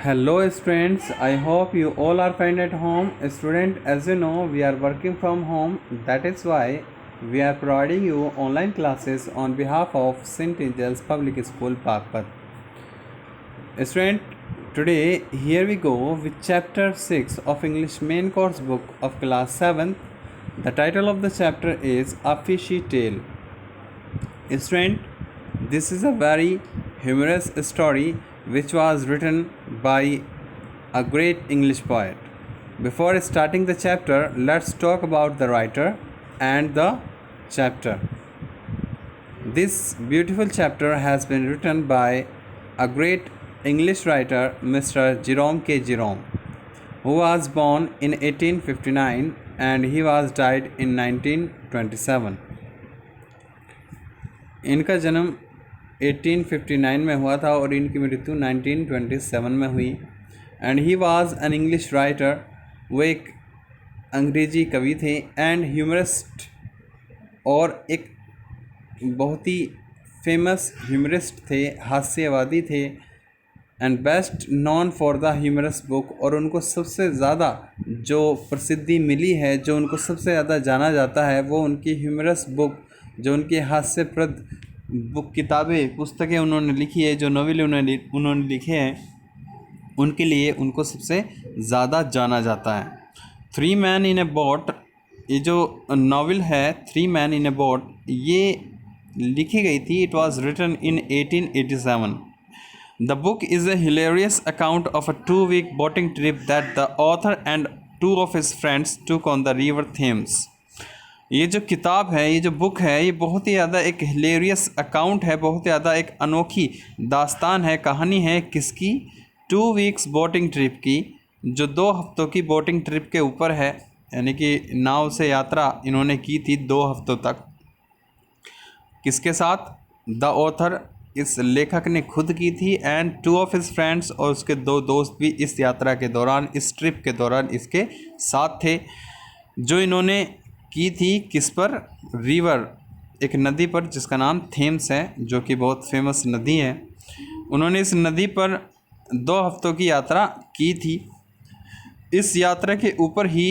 Hello students, I hope you all are fine at home. Student, as you know, we are working from home. That is why we are providing you online classes on behalf of St. Angel's Public School, Pakpat. Student, today here we go with chapter 6 of English main course book of class 7th. The title of the chapter is A Fishy Tale. Student, this is a very humorous story which was written by a great English poet. Before starting the chapter, let's talk about the writer and the chapter. This beautiful chapter has been written by a great English writer, Mr. Jerome K. Jerome, who was born in 1859 and he was died in 1927. इनका जन्म 1859 में हुआ था और इनकी मृत्यु 1927 में हुई. And he was an English writer. वो एक अंग्रेजी कवि थे एंड ह्यूमरिस्ट और एक बहुत ही फेमस ह्यूमरिस्ट थे, हास्यवादी थे and best known for the humorous book. और उनको सबसे ज़्यादा जो प्रसिद्धि मिली है, जो उनको सबसे ज़्यादा जाना जाता है, वो उनकी ह्यूमरस बुक, जो उनकी हास्यप्रद बुक, किताबें, पुस्तकें उन्होंने लिखी है, जो नॉवेल उन्होंने लिखे हैं, उनके लिए उनको सबसे ज़्यादा जाना जाता है. Three man in a boat, ये जो नॉवेल है three man in a boat, ये लिखी गई थी. It was written in 1887. The book is a hilarious account of a 2-week boating trip that the author and 2 of his friends took on the river Thames. ये जो किताब है, ये जो बुक है, ये बहुत ही ज़्यादा एक हिलेरियस अकाउंट है, बहुत ज़्यादा एक अनोखी दास्तान है, कहानी है. किसकी? 2 weeks बोटिंग ट्रिप की, जो 2 हफ्तों की बोटिंग ट्रिप के ऊपर है, यानी कि नाव से यात्रा इन्होंने की थी 2 हफ्तों तक. किसके साथ? द ऑथर, इस लेखक ने खुद की थी, एंड 2 of his फ्रेंड्स, और उसके 2 दोस्त भी इस यात्रा के दौरान, इस ट्रिप के दौरान इसके साथ थे. जो इन्होंने की थी किस पर? रिवर, एक नदी पर जिसका नाम थेम्स है, जो कि बहुत फेमस नदी है. उन्होंने इस नदी पर 2 हफ्तों की यात्रा की थी. इस यात्रा के ऊपर ही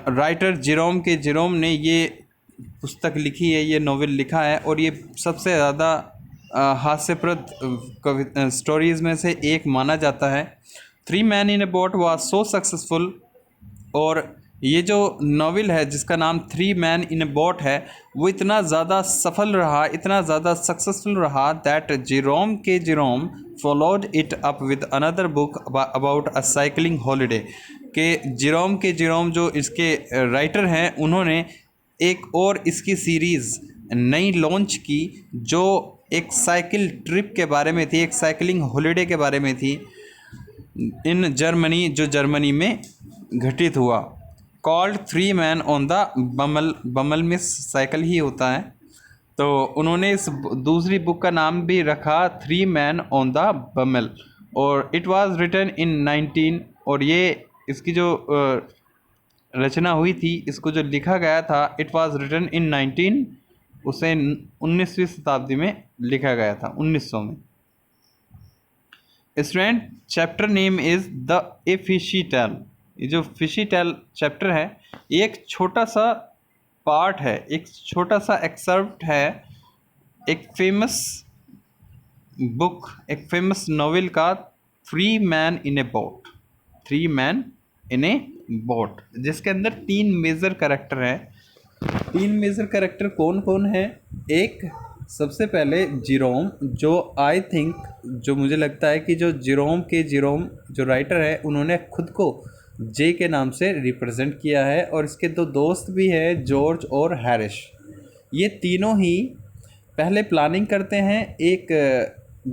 राइटर जेरोम के जेरोम ने ये पुस्तक लिखी है, ये नॉवेल लिखा है, और ये सबसे ज़्यादा हास्यप्रद स्टोरीज़ में से एक माना जाता है. Three man in a boat was so successful, और ये जो नॉवेल है जिसका नाम three man in a boat है, वो इतना ज़्यादा सफल रहा, इतना ज़्यादा सक्सेसफुल रहा, दैट जेरोम के Jerome followed it up with another book about a cycling holiday. के जेरोम के जेरोम जो इसके राइटर हैं, उन्होंने एक और इसकी सीरीज़ नई लॉन्च की, जो एक साइकिल ट्रिप के बारे में थी, एक साइकिलिंग हॉलीडे के बारे में थी, इन जर्मनी, जो जर्मनी में घटित हुआ. Called three man on the bummel. Bummel में साइकिल ही होता है, तो उन्होंने इस दूसरी बुक का नाम भी रखा थ्री मैन ऑन द बमल. और इट वाज रिटन इन 19, और ये इसकी जो रचना हुई थी, इसको जो लिखा गया था, इट वाज रिटन इन 19, उसे 19वीं शताब्दी में लिखा गया था, 1900 में. Student, chapter name is the a fishy tale. ये जो फिशी टेल चैप्टर है, एक छोटा सा पार्ट है, एक छोटा सा एक्सर्प्ट है एक फेमस बुक, एक फेमस नॉवेल का, three man in a boat. Three man in a boat, जिसके अंदर 3 मेजर कैरेक्टर हैं. 3 मेजर कैरेक्टर कौन कौन है? एक, सबसे पहले जेरोम, जो आई थिंक, जो मुझे लगता है कि जो जेरोम के जेरोम जो राइटर है, उन्होंने खुद को जे के नाम से रिप्रेजेंट किया है, और इसके 2 दोस्त भी हैं, जॉर्ज और हैरिश. ये तीनों ही पहले प्लानिंग करते हैं एक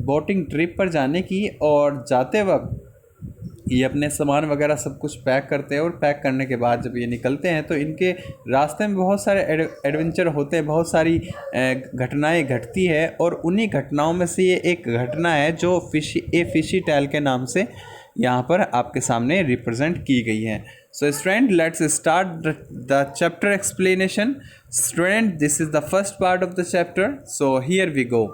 बोटिंग ट्रिप पर जाने की, और जाते वक्त ये अपने सामान वगैरह सब कुछ पैक करते हैं, और पैक करने के बाद जब ये निकलते हैं तो इनके रास्ते में बहुत सारे एडवेंचर होते हैं, बहुत सारी घटनाएं घटती है, और उन्हीं घटनाओं में से ये एक घटना है जो फिशी टेल के नाम से यहाँ पर आपके सामने रिप्रेजेंट की गई है. So student, let's start the chapter explanation. Student, this is the first part of the chapter, so here we go.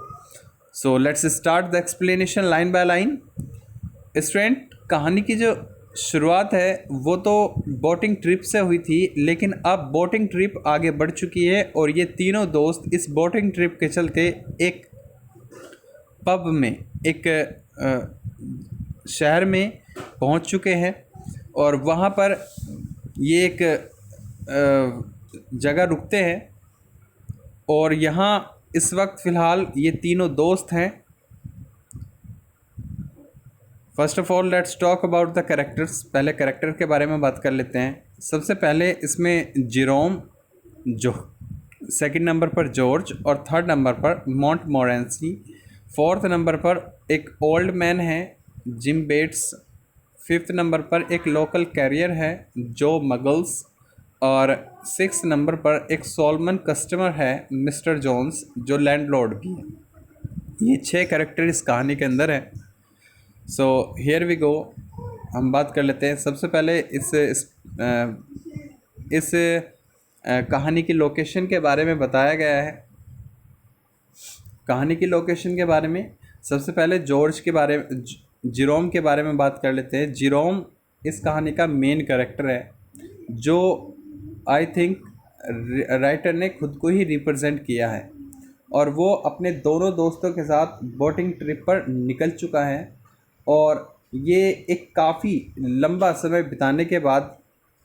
So let's start the explanation line by line. Student, कहानी की जो शुरुआत है वो तो बोटिंग ट्रिप से हुई थी, लेकिन अब बोटिंग ट्रिप आगे बढ़ चुकी है और ये तीनों दोस्त इस बोटिंग ट्रिप के चलते एक पब में, एक शहर में पहुंच चुके हैं और वहाँ पर ये एक जगह रुकते हैं और यहाँ इस वक्त फ़िलहाल ये तीनों दोस्त हैं। First of all let's talk about the characters. पहले कैरेक्टर के बारे में बात कर लेते हैं। सबसे पहले इसमें जेरोम, जो सेकंड नंबर पर जॉर्ज और थर्ड नंबर पर मॉन्टमोरेंसी, फोर्थ नंबर पर एक ओल्ड मैन है जिम बेट्स, फिफ्थ नंबर पर एक लोकल कैरियर है जो मगल्स, और सिक्स नंबर पर एक सोलमन कस्टमर है मिस्टर जोन्स जो लैंडलॉर्ड भी है। ये 6 कैरेक्टर इस कहानी के अंदर है। सो हियर वी गो, हम बात कर लेते हैं। सबसे पहले इस कहानी की लोकेशन के बारे में बताया गया है। कहानी की लोकेशन के बारे में सबसे पहले जेरोम के बारे में बात कर लेते हैं। जेरोम इस कहानी का मेन कैरेक्टर है जो आई थिंक राइटर ने खुद को ही रिप्रेजेंट किया है और वो अपने दोनों दोस्तों के साथ बोटिंग ट्रिप पर निकल चुका है और ये एक काफ़ी लंबा समय बिताने के बाद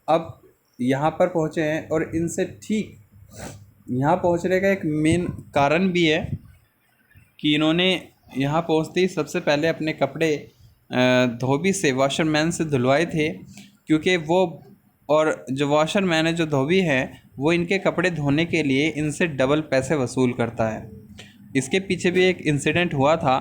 अब यहाँ पर पहुँचे हैं और इनसे ठीक यहाँ पहुँचने का एक मेन कारण भी है कि इन्होंने यहाँ पहुँचते ही सबसे पहले अपने कपड़े धोबी से, वॉशरमैन से धुलवाए थे, क्योंकि वो और जो वॉशरमैन है, जो धोबी है, वो इनके कपड़े धोने के लिए इनसे डबल पैसे वसूल करता है। इसके पीछे भी एक इंसिडेंट हुआ था,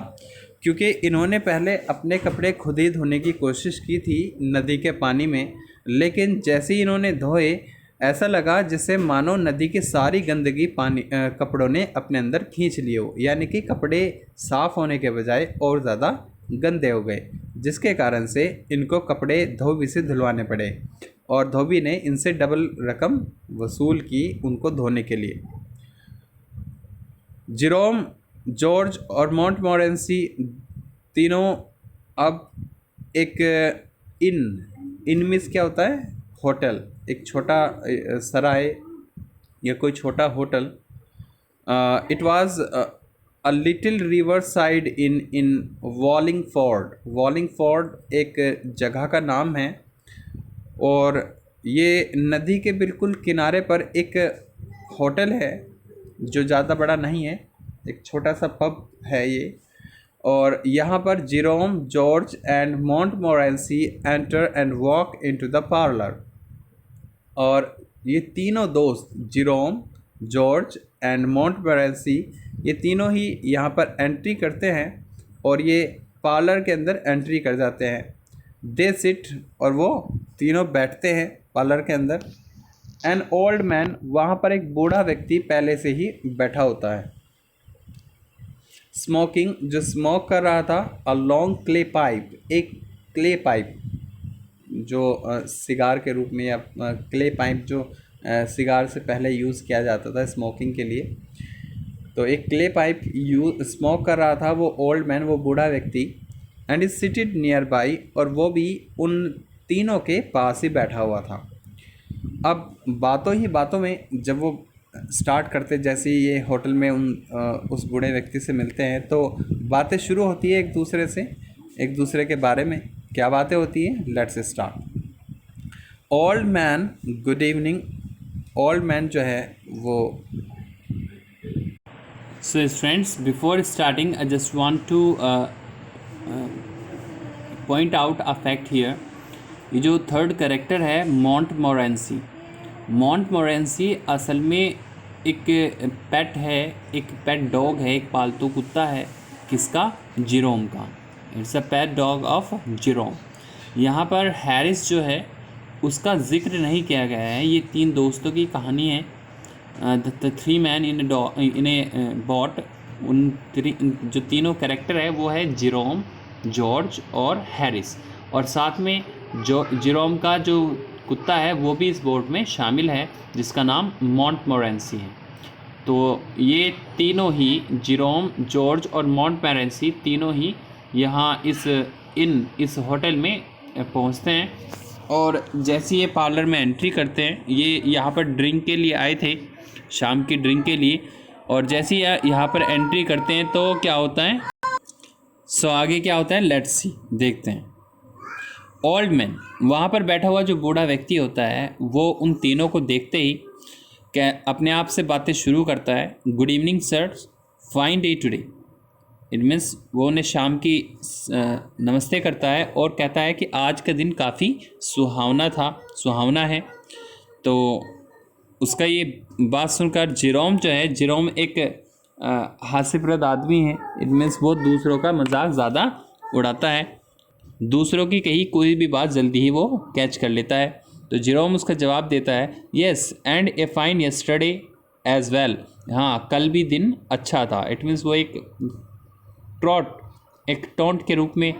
क्योंकि इन्होंने पहले अपने कपड़े खुद ही धोने की कोशिश की थी नदी के पानी में, लेकिन जैसे ही इन्होंने धोए ऐसा लगा जैसे मानो नदी की सारी गंदगी कपड़ों ने अपने अंदर खींच ली हो, यानी कि कपड़े साफ़ होने के बजाय और ज़्यादा गंदे हो गए, जिसके कारण से इनको कपड़े धोबी से धुलवाने पड़े और धोबी ने इनसे डबल रकम वसूल की उनको धोने के लिए। जेरोम, जॉर्ज और मॉन्टमोरेंसी तीनों अब एक इन मीन्स क्या होता है, होटल, एक छोटा सराय या कोई छोटा hotel. It was a little river side in Wallingford. Wallingford एक जगह का नाम है और ये नदी के बिल्कुल किनारे पर एक होटल है जो ज़्यादा बड़ा नहीं है, एक छोटा सा पब है ये। और यहाँ पर Jerome, George and मॉन्टमोरेंसी enter and walk into the parlour. और ये तीनों दोस्त जेरोम, जॉर्ज एंड मॉन्टमोरेंसी, ये तीनों ही यहाँ पर एंट्री करते हैं और ये पार्लर के अंदर एंट्री कर जाते हैं। दे सिट, और वो तीनों बैठते हैं पार्लर के अंदर। एन ओल्ड मैन, वहाँ पर एक बूढ़ा व्यक्ति पहले से ही बैठा होता है। स्मोकिंग, जो स्मोक कर रहा था। अ लॉन्ग क्ले पाइप, एक क्ले पाइप जो सिगार के रूप में, या क्ले पाइप जो सिगार से पहले यूज़ किया जाता था स्मोकिंग के लिए, तो एक क्ले पाइप स्मोक कर रहा था वो ओल्ड मैन, वो बूढ़ा व्यक्ति। And is seated near by, और वो भी उन तीनों के पास ही बैठा हुआ था। अब बातों ही बातों में जब वो स्टार्ट करते, जैसे ही ये होटल में उस बूढ़े व्यक्ति से मिलते हैं तो बातें शुरू होती है एक दूसरे के बारे में। क्या बातें होती हैं, let's start. Old man, good evening. Old man जो है वो, So friends, before starting I just want to point out a fact here. ये जो थर्ड कैरेक्टर है मॉन्टमोरेंसी, मॉन्टमोरेंसी असल में एक पेट है, एक पेट डॉग है, एक पालतू कुत्ता है। किसका? जेरोम का। It's a pet dog of Jerome. यहाँ पर हैरिस जो है उसका जिक्र नहीं किया गया है। ये तीन दोस्तों की कहानी है। The three man in a boat. जो तीनों कैरेक्टर है वो है जेरोम, जॉर्ज और हैरिस, और साथ में जो जेरोम का जो कुत्ता है वो भी इस बोट में शामिल है जिसका नाम मॉन्टमोरेंसी है। तो ये तीनों ही, जेरोम, जॉर्ज और मॉन्टमोरेंसी, तीनों ही यहाँ इस इन इस होटल में पहुंचते हैं और जैसे ये पार्लर में एंट्री करते हैं, ये यहाँ पर ड्रिंक के लिए आए थे, शाम की ड्रिंक के लिए, और जैसे ही यहाँ पर एंट्री करते हैं तो क्या होता है, सो आगे क्या होता है, लेट्स सी, देखते हैं। ओल्ड मैन, वहाँ पर बैठा हुआ जो बूढ़ा व्यक्ति होता है वो उन तीनों को देखते ही क्या अपने आप से बातें शुरू करता है। Good evening sir, fine day today. It means वो उन्हें शाम की नमस्ते करता है और कहता है कि आज का दिन काफ़ी सुहावना है। तो उसका ये बात सुनकर जेरोम जो है, जेरोम एक हास्यप्रद आदमी है। इट मीन्स वो दूसरों का मजाक ज़्यादा उड़ाता है, दूसरों की कही कोई भी बात जल्दी ही वो कैच कर लेता है। तो जेरोम उसका जवाब देता है, yes and a fine yesterday as well. हाँ, कल भी दिन अच्छा था। इट मीन्स वो एक टॉन्ट के रूप में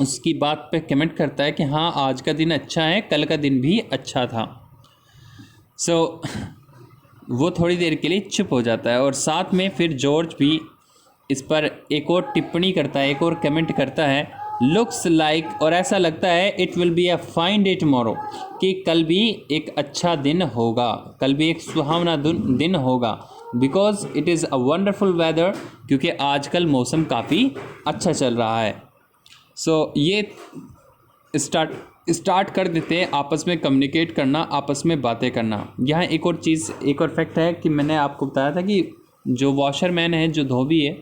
उसकी बात पे कमेंट करता है कि हाँ, आज का दिन अच्छा है, कल का दिन भी अच्छा था। सो वो थोड़ी देर के लिए चुप हो जाता है और साथ में फिर जॉर्ज भी इस पर एक और टिप्पणी करता है, एक और कमेंट करता है, लुक्स लाइक, और ऐसा लगता है it will be a fine day tomorrow, कि कल भी एक अच्छा दिन होगा, कल भी एक सुहावना दिन होगा, because it is a wonderful weather, क्योंकि आजकल मौसम काफ़ी अच्छा चल रहा है। सो ये स्टार्ट कर देते हैं आपस में कम्युनिकेट करना, आपस में बातें करना। यहाँ एक और फैक्ट है कि मैंने आपको बताया था कि जो वॉशरमैन है, जो धोबी है,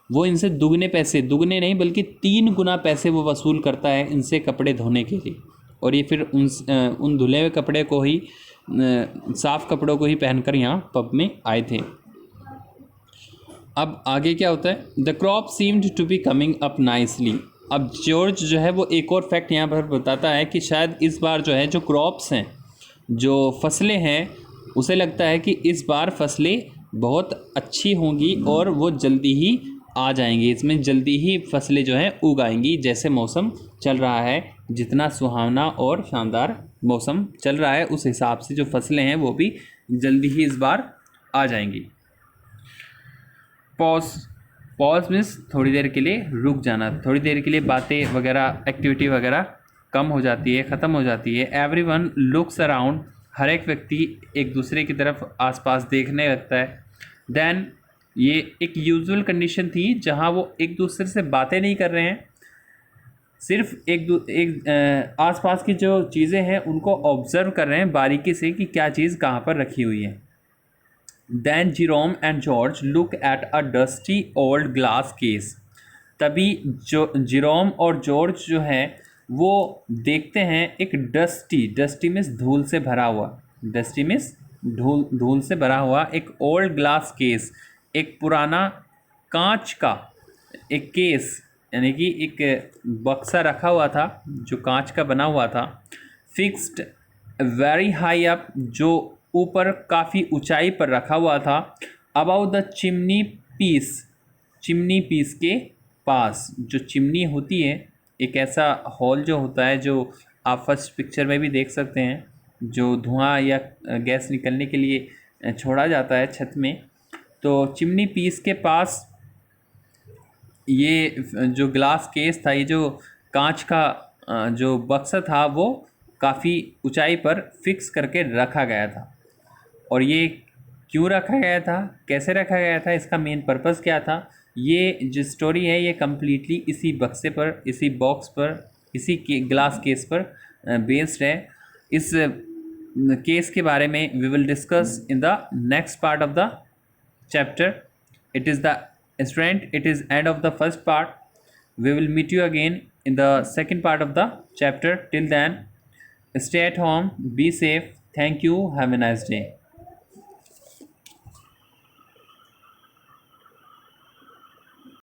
वो इनसे दुगने नहीं बल्कि 3 गुना पैसे वो वसूल करता है इनसे कपड़े धोने के लिए। और ये फिर उन धुले हुए कपड़े को ही, साफ़ कपड़ों को ही पहनकर यहाँ पब में आए थे। अब आगे क्या होता है, the crop seemed to be coming up nicely. अब जॉर्ज जो है वो एक और फैक्ट यहाँ पर बताता है कि शायद इस बार जो है जो क्रॉप्स हैं, जो फसलें हैं, उसे लगता है कि इस बार फसलें बहुत अच्छी होंगी और वो जल्दी ही आ जाएंगी, इसमें जल्दी ही फसलें जो हैं उग आएंगी। जैसे मौसम चल रहा है, जितना सुहावना और शानदार मौसम चल रहा है, उस हिसाब से जो फसलें हैं वो भी जल्दी ही इस बार आ जाएंगी। पॉज मीन्स थोड़ी देर के लिए रुक जाना, थोड़ी देर के लिए बातें वगैरह, एक्टिविटी वगैरह कम हो जाती है, ख़त्म हो जाती है। एवरीवन लुक्स अराउंड, हर एक व्यक्ति एक दूसरे की तरफ आसपास देखने लगता है। देन ये एक यूजुअल कंडीशन थी जहाँ वो एक दूसरे से बातें नहीं कर रहे हैं, सिर्फ आसपास की जो चीज़ें हैं उनको ऑब्जर्व कर रहे हैं बारीकी से कि क्या चीज़ कहाँ पर रखी हुई है। Then Jerome and George look at a dusty old glass case. तभी जो जेरोम और जॉर्ज जो है वो देखते हैं एक डस्टी मीन्स धूल से भरा हुआ, डस्टी मीन्स धूल से भरा हुआ एक ओल्ड ग्लास केस, एक पुराना कांच का एक केस, यानी कि एक बक्सा रखा हुआ था जो कांच का बना हुआ था। फिक्स्ड वेरी हाई अप, जो ऊपर काफ़ी ऊंचाई पर रखा हुआ था। अबाउट द चिमनी पीस के पास, जो चिमनी होती है, एक ऐसा हॉल जो होता है जो आप फर्स्ट पिक्चर में भी देख सकते हैं, जो धुआं या गैस निकलने के लिए छोड़ा जाता है छत में। तो चिमनी पीस के पास ये जो ग्लास केस था, ये जो कांच का जो बक्सा था, वो काफ़ी ऊंचाई पर फिक्स करके रखा गया था। और ये क्यों रखा गया था, कैसे रखा गया था, इसका मेन पर्पस क्या था, ये जो स्टोरी है ये कम्प्लीटली इसी बक्से पर, इसी बॉक्स पर, इसी ग्लास केस पर बेस्ड है। इस केस के बारे में we will discuss in the next part of the chapter. It is end of the first part. We will meet you again in the second part of the chapter. Till then, stay at home, be safe. Thank you. Have a nice day.